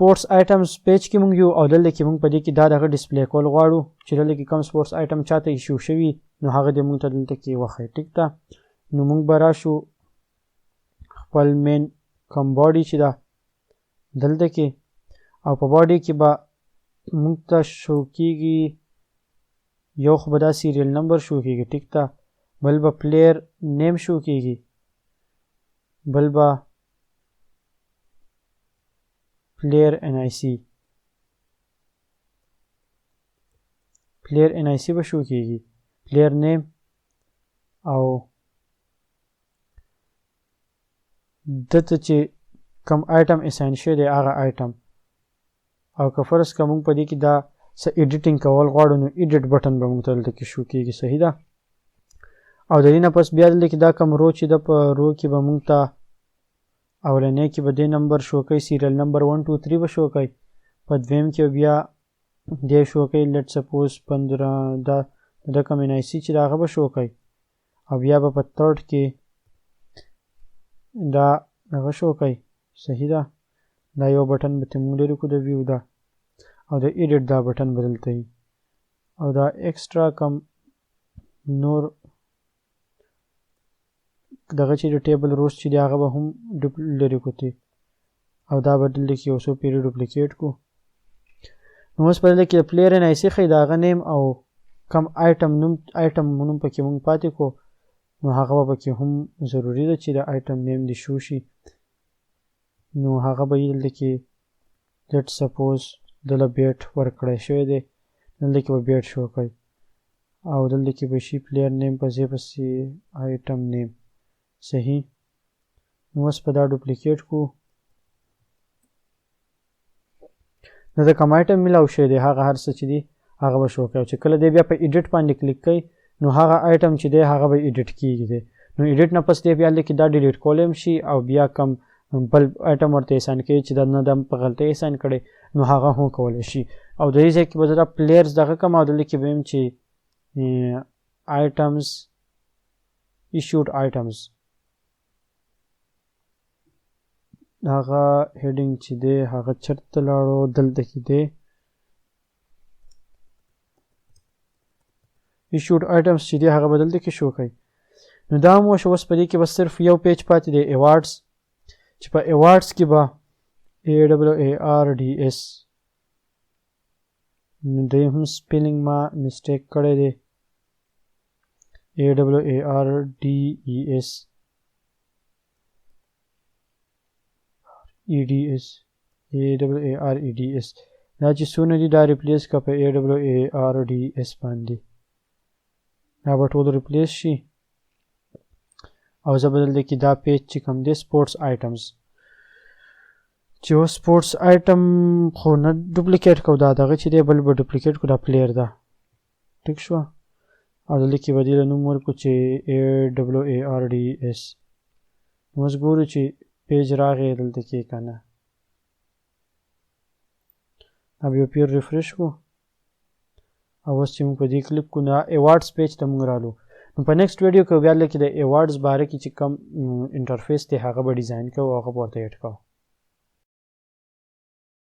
سپورټس آیټمز پیج کې مونږ یو او دلته کې مونږ په دې کې دا دغه ډسپلی کول غواړو چې دلته کې کوم سپورټس آیټم چاته ایشو شوي نو هغه دې مونږ ته دلته کې وښایي ټیک ده نو مونږ به راشو خپل مین کوم باډي چې ده دلته کې او په باډي کې به مونږ ته شو کېږي یو خو به دا سیریل نمبر شو کېږي ټیک ده بل به پلیر نیم شو کېږي بل به player NIC به شو کېږي player name او دته چې کوم آیټم اساین شوی دی هغه آیټم او که فرض که مونږ په دې کې دا څه ایډیټینګ کول غواړو نو ایډیټ بټن به مونږ ته دلته کې شو کېږي صحیح ده او د دې نه پس بیا دلته کې دا کوم رو چې ده په رو کې به مونږ ته اولنی کې به دې نمبر شو کوي سیریل نمبر 1 2 3 به شو کوي په دویم کې بیا دې شو کوي لیټ سپوز 15 دا کوم NIC چې دا هغه به شو کوي او بیا به په تھرډ کې دا هغه شو کوي صحیح ده دا یو بټن به موږ لرو کو د ویو دا او د ایډیټ دا بټن بدلته وي او دا ایکسترا کم نور دغه چې د ټیبل روز چې دی هغه به هم لرې کوتې او دا به دلته کې یو څو پیرې ډوپلیکیټ کو نو اوس په دلته کې د پلیر NIC ښایي د هغه نیم او کم آیټم نوم پکې مونږ پاتې کو نو هغه به پکې هم ضروري ده چې د آیټم نیم دې شو شي نو هغه به یې دلته کې لیټ سپوز دله بیټ ورکړی شوی دی دلته کې به بیټ شو کوي او دلته کې به شي پلیر نیم په ځای پسې آیټم نیم صحیح نو اوس په دا ډوپلیکیټ کو نو د کوم آیټم میلاو شوی دی هغه هر څه چې دی هغه به شو کوي چې کله دی بیا په ایډیټ باندې کلیک کوي نو هغه آیټم چې دی هغه به ایډیټ کیږي دی نو ایډیټ نه پس دی بیا لیکي دا ډیلیټ کولی هم شي او بیا کم بل آیټم ورته اساین کوي چې دا نه د په غلطۍ اساین کړی نو هغه هم کولی شي او د دې ځای کې به زه دا پلیرز دغه کوم او دلته کې به یم چې آیټمز ایشوډ آیټمز هغه هیډینګ چې دی هغه چېرته لاړو دلته کې دی ایشوډ آیټمز چې دی هغه به دلته کې شو کوي نو دا هم وشو اوس په دې کې به صرف یو پیج پاتې دی ایوارډز چې په ایوارډز کې به AWARDS نو دی هم سپیلینګ ما مسټیک کړی دی AWARDES AWAREDS دا چې څونه دي دا ریپلیس که په AWARDS باندې دا به ټول ریپلیس شي او زه به دلته کې دا پیج چې کوم دی سپورټس آیټمز چې اوس سپورټس آیټم خو نه ډوپلیکیټ کو دا دغه چې دی بل به ډوپلیکیټ کو دا پلیر ده ټیک شو او دلته کې به دې له نوم ورکړو چې AWARDS نو اوس ګورو چې پیج راغی دلته کې که نه اب یو پیر ریفریش کو او اوس چې موږ په دې کلیک کو نو ایوارډز پیج ته موږ رالو نو په نیکسټ ویډیو کې بیا لکه د ایوارډز باره کې چې کم انټرفیس دی هغه به ډیزاین کوو او هغه به ورته ایډ کوو